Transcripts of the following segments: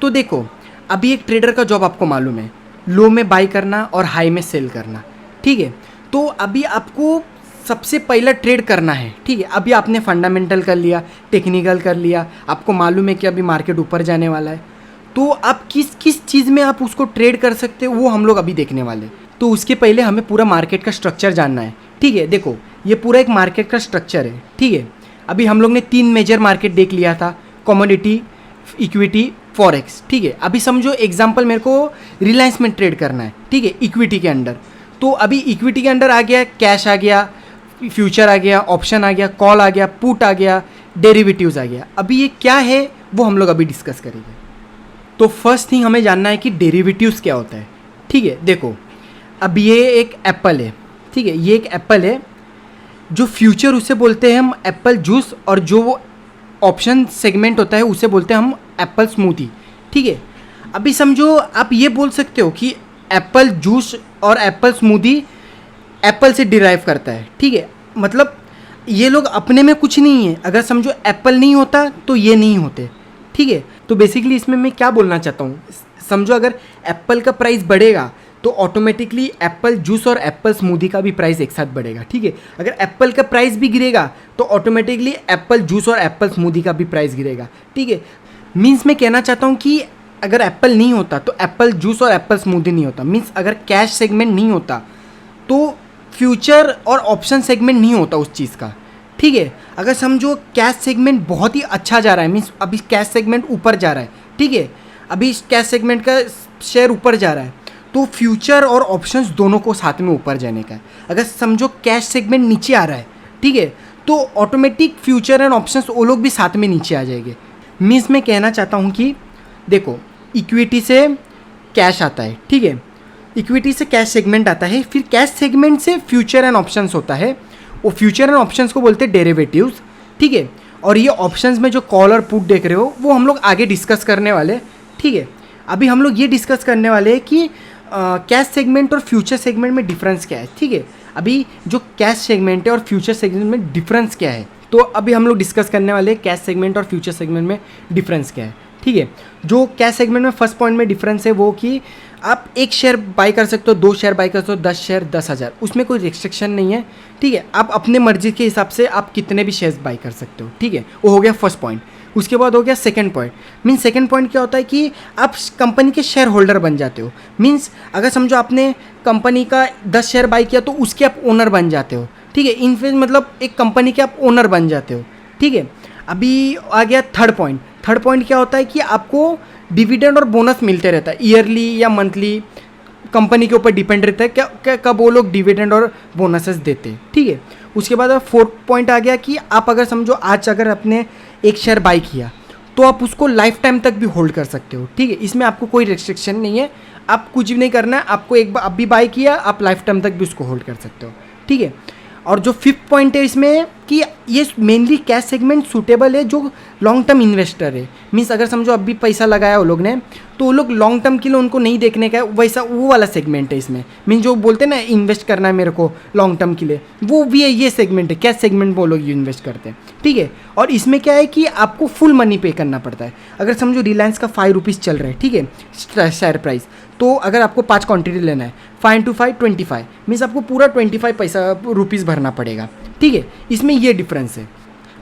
तो देखो, अभी एक ट्रेडर का जॉब आपको मालूम है, लो में बाई करना और हाई में सेल करना, ठीक है। तो अभी आपको सबसे पहला ट्रेड करना है, ठीक है। अभी आपने फंडामेंटल कर लिया, टेक्निकल कर लिया, आपको मालूम है कि अभी मार्केट ऊपर जाने वाला है, तो आप किस किस चीज़ में आप उसको ट्रेड कर सकते हो वो हम लोग अभी देखने वाले। तो उसके पहले हमें पूरा मार्केट का स्ट्रक्चर जानना है, ठीक है। देखो, ये पूरा एक मार्केट का स्ट्रक्चर है, ठीक है। अभी हम लोग ने 3 मेजर मार्केट देख लिया था, कमोडिटी, इक्विटी, फॉरेक्स, ठीक है। अभी समझो एग्जांपल मेरे को रिलायंस में ट्रेड करना है, ठीक है, इक्विटी के अंडर। तो अभी इक्विटी के अंडर आ गया कैश, आ गया फ्यूचर, आ गया ऑप्शन, आ गया कॉल, आ गया पुट, आ गया डेरिवेटिव्स, आ गया। अभी ये क्या है वो हम लोग अभी डिस्कस करेंगे। तो फर्स्ट थिंग हमें जानना है कि डेरिवेटिव्स क्या होता है, ठीक है। देखो, अब ये एक एप्पल है, ठीक है, ये एक एप्पल है। जो फ्यूचर उसे बोलते हैं हम एप्पल जूस, और जो ऑप्शन सेगमेंट होता है उसे बोलते हैं हम एप्पल स्मूदी, ठीक है। अभी समझो आप ये बोल सकते हो कि एप्पल जूस और एप्पल स्मूदी एप्पल से डिराइव करता है, ठीक है। मतलब ये लोग अपने में कुछ नहीं है, अगर समझो एप्पल नहीं होता तो ये नहीं होते, ठीक है। तो बेसिकली इसमें मैं क्या बोलना चाहता हूँ, समझो अगर एप्पल का प्राइस बढ़ेगा तो ऑटोमेटिकली एप्पल जूस और एप्पल स्मूदी का भी प्राइस एक साथ बढ़ेगा, ठीक है। अगर एप्पल का प्राइस भी गिरेगा तो ऑटोमेटिकली एप्पल जूस और एप्पल स्मूदी का भी प्राइस गिरेगा, ठीक है। मीन्स मैं कहना चाहता हूँ कि अगर एप्पल नहीं होता तो एप्पल जूस और एप्पल स्मूदी नहीं होता। मीन्स अगर कैश सेगमेंट नहीं होता तो फ्यूचर और ऑप्शन सेगमेंट नहीं होता उस चीज़ का, ठीक है। अगर समझो कैश सेगमेंट बहुत ही अच्छा जा रहा है, मीन्स अभी कैश सेगमेंट ऊपर जा रहा है, ठीक है, अभी कैश सेगमेंट का शेयर ऊपर जा रहा है, तो फ्यूचर और ऑप्शंस दोनों को साथ में ऊपर जाने का है। अगर समझो कैश सेगमेंट नीचे आ रहा है, ठीक है, तो ऑटोमेटिक फ्यूचर एंड ऑप्शंस वो लोग भी साथ में नीचे आ जाएंगे। मीन्स मैं कहना चाहता हूँ कि देखो, इक्विटी से कैश आता है, ठीक है, इक्विटी से कैश सेगमेंट आता है, फिर कैश सेगमेंट से फ्यूचर एंड ऑप्शंस होता है, वो फ्यूचर एंड ऑप्शंस को बोलते हैं डेरिवेटिव्स, ठीक है। और ये ऑप्शंस में जो कॉल और पुट देख रहे हो वो हम लोग आगे डिस्कस करने वाले, ठीक है। अभी हम लोग ये डिस्कस करने वाले हैं कि कैश सेगमेंट और फ्यूचर सेगमेंट में डिफरेंस क्या है, ठीक है। अभी जो कैश सेगमेंट है और फ्यूचर सेगमेंट में डिफरेंस क्या है, तो अभी हम लोग डिस्कस करने वाले हैं कैश सेगमेंट और फ्यूचर सेगमेंट में डिफरेंस क्या है, ठीक है। जो कैश सेगमेंट में फर्स्ट पॉइंट में डिफरेंस है वो कि आप 1 शेयर बाई कर सकते हो, 2 शेयर बाई कर सकते हो, 10 शेयर 10,000, उसमें कोई रिस्ट्रिक्शन नहीं है, ठीक है। आप अपने मर्जी के हिसाब से आप कितने भी शेयर्स बाई कर सकते हो, ठीक है। वो हो गया फर्स्ट पॉइंट। उसके बाद हो गया second point. Means second point क्या होता है कि आप कंपनी के शेयर होल्डर बन जाते हो। मीन्स अगर समझो आपने कंपनी का 10 शेयर बाई किया तो उसके आप ओनर बन जाते हो, ठीक है। इनफैक्ट मतलब एक कंपनी के आप ओनर बन जाते हो, ठीक है। अभी आ गया थर्ड पॉइंट। थर्ड पॉइंट क्या होता है कि आपको डिविडेंड और बोनस मिलते रहता है, ईयरली या मंथली, कंपनी के ऊपर डिपेंड रहता है क्या कब वो लोग डिविडेंड और बोनसेस देते हैं, ठीक है। उसके बाद फोर्थ पॉइंट आ गया कि आप अगर समझो आज अगर आपने 1 शेयर बाई किया तो आप उसको लाइफ टाइम तक भी होल्ड कर सकते हो, ठीक है। इसमें आपको कोई रिस्ट्रिक्शन नहीं है, आप कुछ भी नहीं करना है, आपको एक बार अब भी बाई किया आप लाइफ टाइम तक भी उसको होल्ड कर सकते हो, ठीक है। और जो फिफ्थ पॉइंट है इसमें कि ये मेनली कैश सेगमेंट सूटेबल है जो लॉन्ग टर्म इन्वेस्टर है। मीन्स अगर समझो अभी पैसा लगाया वो लोग ने तो वो लोग लॉन्ग टर्म के लिए उनको नहीं देखने का है, वैसा वो वाला सेगमेंट है इसमें। मीन्स जो बोलते हैं ना इन्वेस्ट करना है मेरे को लॉन्ग टर्म के लिए, वो भी है, ये सेगमेंट है, कैश सेगमेंट वो लोग इन्वेस्ट करते हैं, ठीक है। और इसमें क्या है कि आपको फुल मनी पे करना पड़ता है। अगर समझो रिलायंस का 5 रुपीज़ चल रहा है, ठीक है, शेयर प्राइस, तो अगर आपको 5 क्वांटिटी लेना है 5 × 5 25, मीन्स आपको पूरा 25 रुपीज़ भरना पड़ेगा, ठीक है। इसमें ये डिफरेंस है।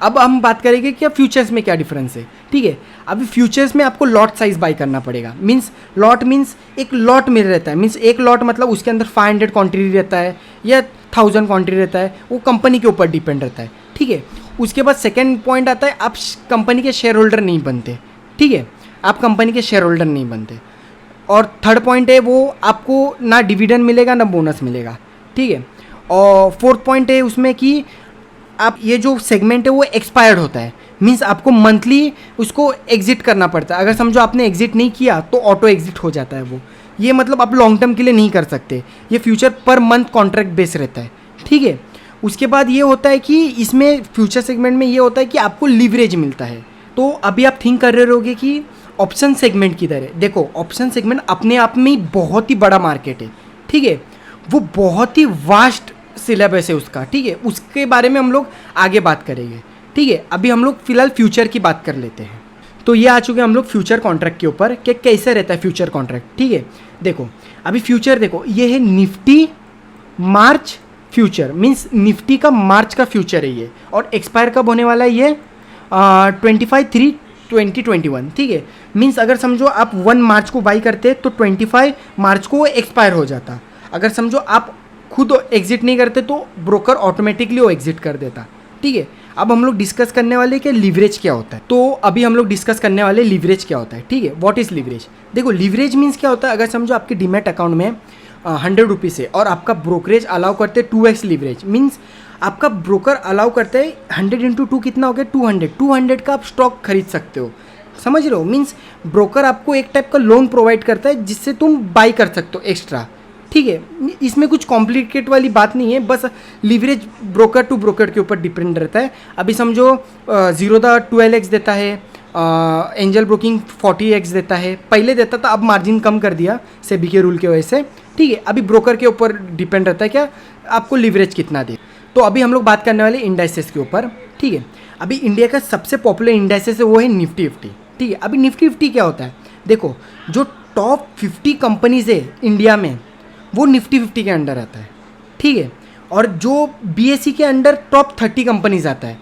अब हम बात करेंगे कि फ्यूचर्स में क्या डिफरेंस है, ठीक है। अभी फ्यूचर्स में आपको लॉट साइज बाई करना पड़ेगा। मीन्स लॉट मीन्स एक लॉट में रहता है, मीन्स एक लॉट मतलब उसके अंदर 500 क्वांटिटी रहता है या 1000 क्वांटिटी रहता है, वो कंपनी के ऊपर डिपेंड रहता है, ठीक है। उसके बाद सेकेंड पॉइंट आता है आप कंपनी के शेयर होल्डर नहीं बनते, ठीक है, आप कंपनी के शेयर होल्डर नहीं बनते। और थर्ड पॉइंट है वो आपको ना डिविडेंड मिलेगा ना बोनस मिलेगा, ठीक है। और फोर्थ पॉइंट है उसमें कि आप ये जो सेगमेंट है वो एक्सपायर्ड होता है। मीन्स आपको मंथली उसको एग्जिट करना पड़ता है। अगर समझो आपने एग्जिट नहीं किया तो ऑटो एग्जिट हो जाता है वो। ये मतलब आप लॉन्ग टर्म के लिए नहीं कर सकते, ये future per month contract base रहता है, ठीक है। उसके बाद ये होता है कि इसमें फ्यूचर सेगमेंट में ये होता है कि आपको लीवरेज मिलता है। तो अभी आप थिंक कर रहे होगे कि ऑप्शन सेगमेंट किधर है। देखो, ऑप्शन सेगमेंट अपने आप में ही बहुत ही बड़ा मार्केट है, ठीक है, वो बहुत ही वास्ट सिलेबस है उसका, ठीक है। उसके बारे में हम लोग आगे बात करेंगे, ठीक है। अभी हम लोग फिलहाल फ्यूचर की बात कर लेते हैं। तो ये आ चुके हम लोग फ्यूचर कॉन्ट्रैक्ट के ऊपर कि कैसे रहता है फ्यूचर कॉन्ट्रैक्ट। ठीक है, देखो अभी फ्यूचर देखो, ये है निफ्टी मार्च फ्यूचर, मीन्स निफ्टी का मार्च का फ्यूचर है ये, और एक्सपायर कब होने वाला है ये 25/3/2021। ठीक है, मीन्स अगर समझो आप 1 मार्च को बाई करते तो 25 मार्च को एक्सपायर हो जाता। अगर समझो आप खुद एग्जिट नहीं करते तो ब्रोकर ऑटोमेटिकली वो एग्जिट कर देता। ठीक है, अब हम लोग डिस्कस करने वाले कि लीवरेज क्या होता है। तो अभी हम लोग डिस्कस करने वाले लीवरेज क्या होता है। ठीक है, व्हाट इज़ लीवरेज। देखो लीवरेज मीन्स क्या होता है, अगर समझो आपके डीमैट अकाउंट में 100 रुपीज़ है और आपका ब्रोकरेज अलाउ करते 2x लीवरेज, मीन्स आपका ब्रोकर अलाउ करते हैं 100 × 2 कितना हो गया 200 का आप स्टॉक खरीद सकते हो। समझ रहे हो, मीन्स ब्रोकर आपको एक टाइप का लोन प्रोवाइड करता है जिससे तुम बाई कर सकते हो एक्स्ट्रा। ठीक है, इसमें कुछ कॉम्प्लिकेट वाली बात नहीं है, बस लीवरेज ब्रोकर टू ब्रोकर के ऊपर डिपेंड रहता है। अभी समझो ज़ीरोधा 12x देता है, एंजल ब्रोकिंग 40x देता है, पहले देता था अब मार्जिन कम कर दिया सेबी के रूल की वजह से। ठीक है, अभी ब्रोकर के ऊपर डिपेंड रहता है क्या आपको लीवरेज कितना दे। तो अभी हम लोग बात करने वाले इंडाइसेस के ऊपर। ठीक है, अभी इंडिया का सबसे पॉपुलर इंडाइसेस है वो है निफ्टी 50। ठीक है, अभी निफ्टी 50 क्या होता है, देखो जो टॉप 50 कंपनीज है इंडिया में वो निफ्टी 50 के अंडर आता है। ठीक है, और जो बीएसई के अंडर टॉप 30 कंपनीज आता है।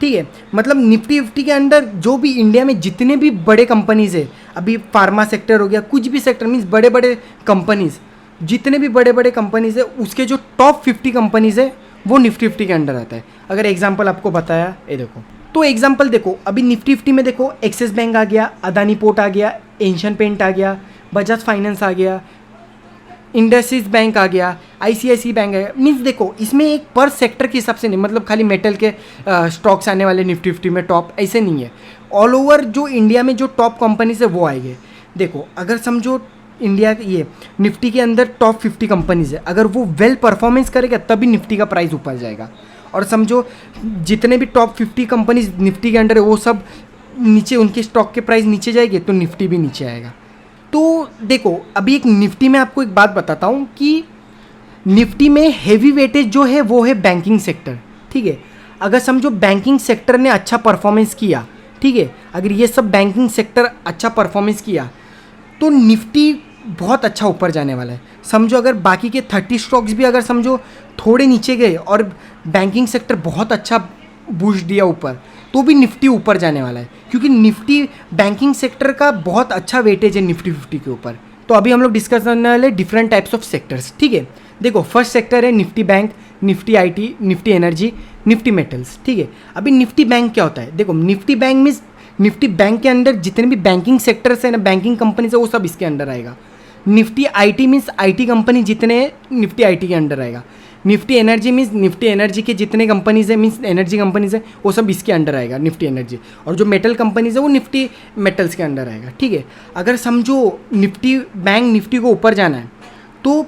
ठीक है, मतलब निफ्टी 50 के अंडर जो भी इंडिया में जितने भी बड़े कंपनीज है, अभी फार्मा सेक्टर हो गया, कुछ भी सेक्टर मीन्स बड़े बड़े कंपनीज, जितने भी बड़े बड़े कंपनीज है उसके जो टॉप 50 कंपनीज है वो निफ्टी 50 के अंडर आता है। अगर एग्जांपल आपको बताया, ये देखो, तो एग्जांपल देखो अभी निफ्टी 50 में देखो एक्सिस बैंक आ गया, अदानी पोर्ट आ गया, एशियन पेंट आ गया, बजाज फाइनेंस आ गया, इंडसइंड बैंक आ गया, आईसीआईसी बैंक आ गया। मीन्स देखो इसमें एक पर सेक्टर के हिसाब से नहीं, मतलब खाली मेटल के स्टॉक्स आने वाले निफ्टी 50 में टॉप ऐसे नहीं है, ऑल ओवर जो इंडिया में जो टॉप कंपनीज है वो आएंगे। देखो अगर समझो इंडिया ये निफ्टी के अंदर टॉप 50 कंपनीज है, अगर वो वेल परफॉर्मेंस करेगा तभी निफ्टी का प्राइस ऊपर जाएगा। और समझो जितने भी टॉप 50 कंपनीज निफ्टी के अंडर है वो सब नीचे, उनके स्टॉक के प्राइस नीचे जाएंगे तो निफ्टी भी नीचे आएगा। तो देखो अभी एक निफ्टी में आपको एक बात बताता हूँ कि निफ्टी में हेवी वेटेज जो है वो है बैंकिंग सेक्टर। ठीक है, अगर समझो बैंकिंग सेक्टर ने अच्छा परफॉर्मेंस किया, ठीक है, अगर ये सब बैंकिंग सेक्टर अच्छा परफॉर्मेंस किया तो निफ्टी बहुत अच्छा ऊपर जाने वाला है। समझो अगर बाकी के 30 स्टॉक्स भी अगर समझो थोड़े नीचे गए और बैंकिंग सेक्टर बहुत अच्छा बूस्ट दिया ऊपर, तो भी निफ्टी ऊपर जाने वाला है, क्योंकि निफ्टी बैंकिंग सेक्टर का बहुत अच्छा वेटेज है निफ्टी 50 के ऊपर। तो अभी हम लोग डिस्कस करने वाले डिफरेंट टाइप्स ऑफ सेक्टर्स। ठीक है, देखो फर्स्ट सेक्टर है Nifty bank, Nifty IT, Nifty energy, Nifty metals. ठीक है, अभी निफ्टी बैंक क्या होता है, देखो Nifty bank means Nifty bank के अंदर जितने भी बैंकिंग सेक्टर्स है ना, बैंकिंग कंपनीज है, वो सब इसके अंडर आएगा। Nifty IT means IT company जितने हैं निफ्टी आईटी के अंडर आएगा। Nifty energy means Nifty energy के जितने कंपनीज है, मीन्स एनर्जी कंपनीज है, वो सब इसके अंडर आएगा निफ्टी एनर्जी। और जो मेटल कंपनीज है वो निफ्टी मेटल्स के अंडर आएगा। ठीक है, अगर समझो निफ्टी बैंक निफ्टी को ऊपर जाना है तो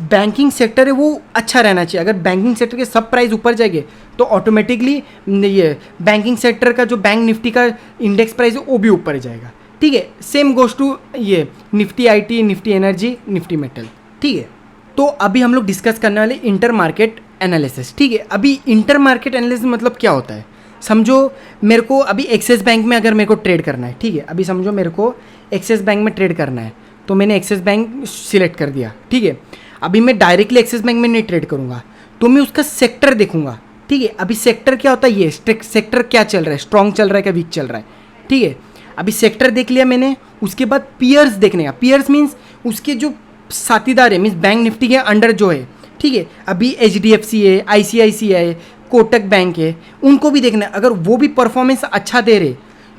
बैंकिंग सेक्टर है वो अच्छा रहना चाहिए। अगर बैंकिंग सेक्टर के सब प्राइस ऊपर जाएंगे तो ऑटोमेटिकली ये बैंकिंग सेक्टर का जो बैंक निफ्टी का इंडेक्स प्राइस है वो भी ऊपर जाएगा। ठीक है, सेम गोज टू ये Nifty IT, Nifty energy, Nifty metal. ठीक है, तो अभी हम लोग डिस्कस करने वाले इंटर मार्केट एनालिसिस। ठीक है, अभी इंटर मार्केट एनालिसिस मतलब क्या होता है, समझो मेरे को अभी एक्सिस बैंक में अगर मेरे को ट्रेड करना है, ठीक है, अभी समझो मेरे को एक्सिस बैंक में ट्रेड करना है तो मैंने एक्सिस बैंक सिलेक्ट कर दिया। ठीक है, अभी मैं डायरेक्टली एक्सिस बैंक में नहीं ट्रेड करूँगा तो मैं उसका सेक्टर देखूंगा। ठीक है, अभी सेक्टर क्या होता है, ये सेक्टर क्या चल रहा है, स्ट्रॉन्ग चल रहा है क्या वीक चल रहा है। ठीक है, अभी सेक्टर देख लिया मैंने, उसके बाद पियर्स देखने का, पियर्स मीन्स उसके जो साथीदार है, मीन्स बैंक निफ्टी के अंडर जो है। ठीक है, अभी HDFC है, ICICI है, कोटक बैंक है, उनको भी देखना है। अगर वो भी परफॉर्मेंस अच्छा दे रहे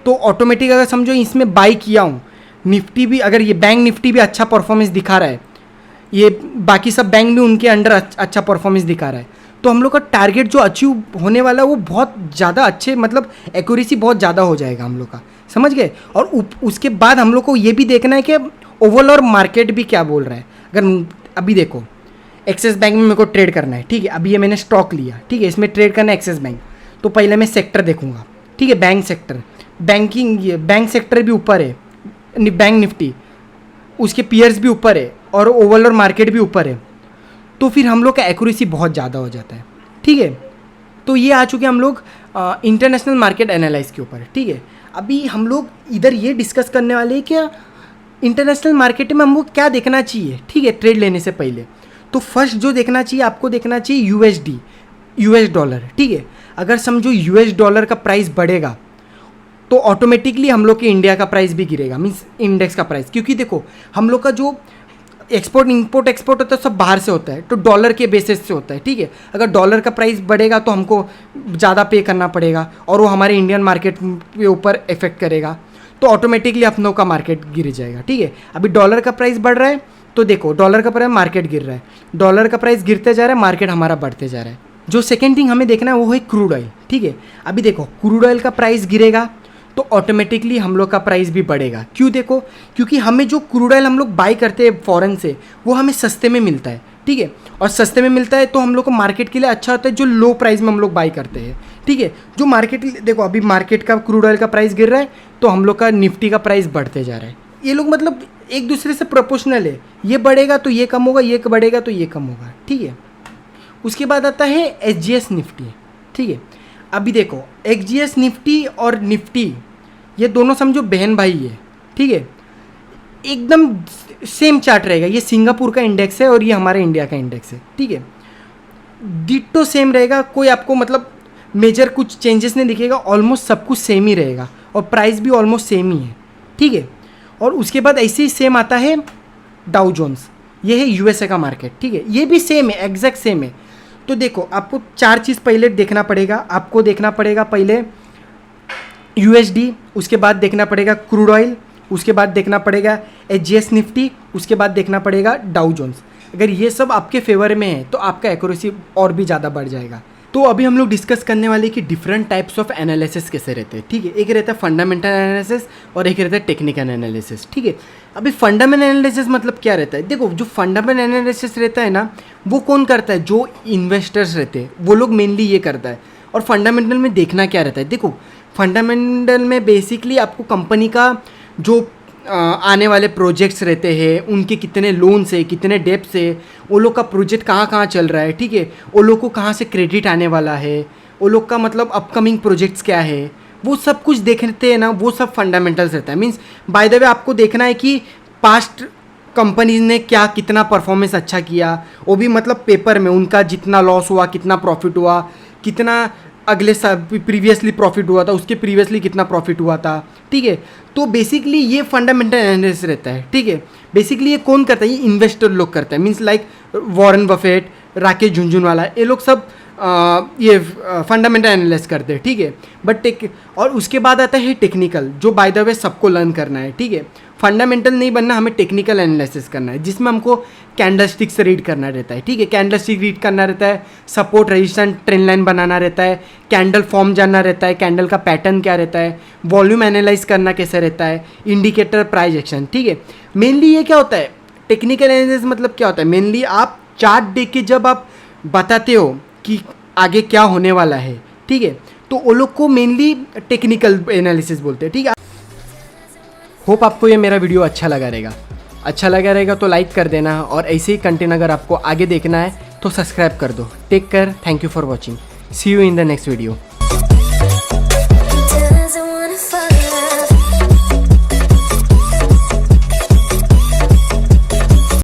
तो ऑटोमेटिक अगर समझो इसमें बाई किया हूँ, निफ्टी भी अगर ये बैंक निफ्टी भी अच्छा परफॉर्मेंस दिखा रहा है, ये बाकी सब बैंक भी उनके अंडर अच्छा परफॉर्मेंस दिखा रहा है, तो हम लोग का टारगेट जो अचीव होने वाला है वो बहुत ज़्यादा अच्छे, मतलब एक्यूरेसी बहुत ज़्यादा हो जाएगा हम लोग का, समझ गए। और उसके बाद हम लोग को ये भी देखना है कि ओवरऑल मार्केट भी क्या बोल रहा है। अगर अभी देखो एक्सिस बैंक में मेरे को ट्रेड करना है, ठीक है, अभी ये मैंने स्टॉक लिया, ठीक है, इसमें ट्रेड करना है एक्सिस बैंक, तो पहले मैं सेक्टर देखूंगा। ठीक है, बैंक सेक्टर, बैंकिंग, ये बैंक सेक्टर भी ऊपर है, बैंक निफ्टी, उसके पियर्स भी ऊपर है और ओवरऑल मार्केट भी ऊपर है, तो फिर हम लोग का एक्यूरेसी बहुत ज़्यादा हो जाता है। ठीक है, तो ये आ चुके हम लोग इंटरनेशनल मार्केट एनालाइज के ऊपर। ठीक है, अभी हम लोग इधर ये डिस्कस करने वाले हैं कि इंटरनेशनल मार्केट में हमको क्या देखना चाहिए, ठीक है, ट्रेड लेने से पहले। तो फर्स्ट जो देखना चाहिए आपको, देखना चाहिए यूएसडी, यूएस डॉलर, ठीक है। अगर समझो यूएस डॉलर का प्राइस बढ़ेगा तो ऑटोमेटिकली हम लोग के इंडिया का प्राइस भी गिरेगा, मीन्स इंडेक्स का प्राइस। क्योंकि देखो हम लोग का जो इंपोर्ट एक्सपोर्ट होता है सब बाहर से होता है, तो डॉलर के बेसिस से होता है, ठीक है। अगर डॉलर का प्राइस बढ़ेगा तो हमको ज़्यादा पे करना पड़ेगा और वो हमारे इंडियन मार्केट के ऊपर इफेक्ट करेगा, तो ऑटोमेटिकली अपनों का मार्केट गिर जाएगा, ठीक है। अभी डॉलर का प्राइस बढ़ रहा है तो देखो डॉलर का प्राइस, मार्केट गिर रहा है, डॉलर का प्राइस गिरते जा रहा है, मार्केट हमारा बढ़ते जा रहा है। जो सेकेंड थिंग हमें देखना है वो है क्रूड ऑयल, ठीक है। अभी देखो क्रूड ऑयल का प्राइस गिरेगा तो ऑटोमेटिकली हम लोग का प्राइस भी बढ़ेगा। क्यों? देखो क्योंकि हमें जो क्रूड ऑयल हम लोग बाई करते हैं फॉरेन से, वो हमें सस्ते में मिलता है, ठीक है। और सस्ते में मिलता है तो हम लोग को मार्केट के लिए अच्छा होता है, जो लो प्राइस में हम लोग बाई करते हैं, ठीक है। जो मार्केट, देखो अभी मार्केट का क्रूड ऑयल का प्राइस गिर रहा है तो हम लोग का निफ्टी का प्राइस बढ़ते जा रहा है। ये लोग मतलब एक दूसरे से प्रोपोर्शनल है, ये बढ़ेगा तो ये कम होगा, ये बढ़ेगा तो ये कम होगा, ठीक है। उसके बाद आता है एचजीएस निफ्टी, ठीक है। अभी देखो एचजीएस निफ्टी और निफ्टी ये दोनों समझो बहन भाई है, ठीक है। एकदम सेम चार्ट रहेगा, ये सिंगापुर का इंडेक्स है और ये हमारे इंडिया का इंडेक्स है, ठीक है। डिट्टो सेम रहेगा, कोई आपको मतलब मेजर कुछ चेंजेस नहीं दिखेगा, ऑलमोस्ट सब कुछ सेम ही रहेगा और प्राइस भी ऑलमोस्ट सेम ही है, ठीक है। और उसके बाद ऐसे ही सेम आता है डाउ जोन्स, ये है यूएसए का मार्केट, ठीक है। ये भी सेम है, एग्जैक्ट सेम है। तो देखो आपको 4 चीज़ पहले देखना पड़ेगा। आपको देखना पड़ेगा पहले यूएसडी, उसके बाद देखना पड़ेगा क्रूड ऑयल, उसके बाद देखना पड़ेगा एचजीएस निफ्टी, उसके बाद देखना पड़ेगा डाउ जोन्स। अगर ये सब आपके फेवर में है तो आपका एक्यूरेसी और भी ज़्यादा बढ़ जाएगा। तो अभी हम लोग डिस्कस करने वाले कि डिफरेंट टाइप्स ऑफ एनालिसिस कैसे रहते हैं, ठीक है। एक रहता है फंडामेंटल एनालिसिस और एक रहता है टेक्निकल एनालिसिस, ठीक है। अभी फंडामेंटल एनालिसिस मतलब क्या रहता है? देखो जो फंडामेंटल एनालिसिस रहता है ना, वो कौन करता है? जो इन्वेस्टर्स रहते हैं वो लोग मेनली ये करता है। और फंडामेंटल में देखना क्या रहता है? देखो फंडामेंटल में बेसिकली आपको कंपनी का जो आने वाले प्रोजेक्ट्स रहते हैं, उनके कितने लोन्स है, कितने डेप्स है, वो लोग का प्रोजेक्ट कहाँ कहाँ चल रहा है, ठीक है, वो लोग को कहाँ से क्रेडिट आने वाला है, वो लोग का मतलब अपकमिंग प्रोजेक्ट्स क्या है, वो सब कुछ देखते हैं ना, वो सब फंडामेंटल्स रहता है। मीन्स बाय द वे आपको देखना है कि पास्ट कंपनीज ने क्या कितना परफॉर्मेंस अच्छा किया, वो भी मतलब पेपर में उनका जितना लॉस हुआ, कितना प्रॉफिट हुआ, कितना अगले प्रीवियसली प्रॉफिट हुआ था, उसके प्रीवियसली कितना प्रॉफिट हुआ था, ठीक है। तो बेसिकली ये फंडामेंटल एनालिसिस रहता है, ठीक है। बेसिकली ये कौन करता है? ये इन्वेस्टर लोग करते हैं, means like Warren Buffett, Rakesh Jhunjhunwala, ये लोग सब ये फंडामेंटल एनालिसिस करते हैं, ठीक है। बट और उसके बाद आता है टेक्निकल, जो बाय द वे सबको लर्न करना है, ठीक है। फंडामेंटल नहीं बनना, हमें टेक्निकल एनालिसिस करना है, जिसमें हमको कैंडल स्टिक से रीड करना रहता है, ठीक है। कैंडल स्टिक रीड करना रहता है, सपोर्ट रेजिस्टेंस ट्रेंड लाइन बनाना रहता है, कैंडल फॉर्म जानना रहता है, कैंडल का पैटर्न क्या रहता है, वॉल्यूम एनालाइज करना कैसे रहता है, इंडिकेटर, प्राइस एक्शन, ठीक है। मेनली ये क्या होता है? टेक्निकल एनालिसिस मतलब क्या होता है? मेनली आप चार्ट देख के जब आप बताते हो कि आगे क्या होने वाला है, ठीक है, तो वो लोग को मेनली टेक्निकल एनालिसिस बोलते हैं, ठीक है। होप आपको ये मेरा वीडियो अच्छा लगा रहेगा तो लाइक कर देना, और ऐसे ही कंटेंट अगर आपको आगे देखना है तो सब्सक्राइब कर दो। Take care, thank you for watching, see you in the next video.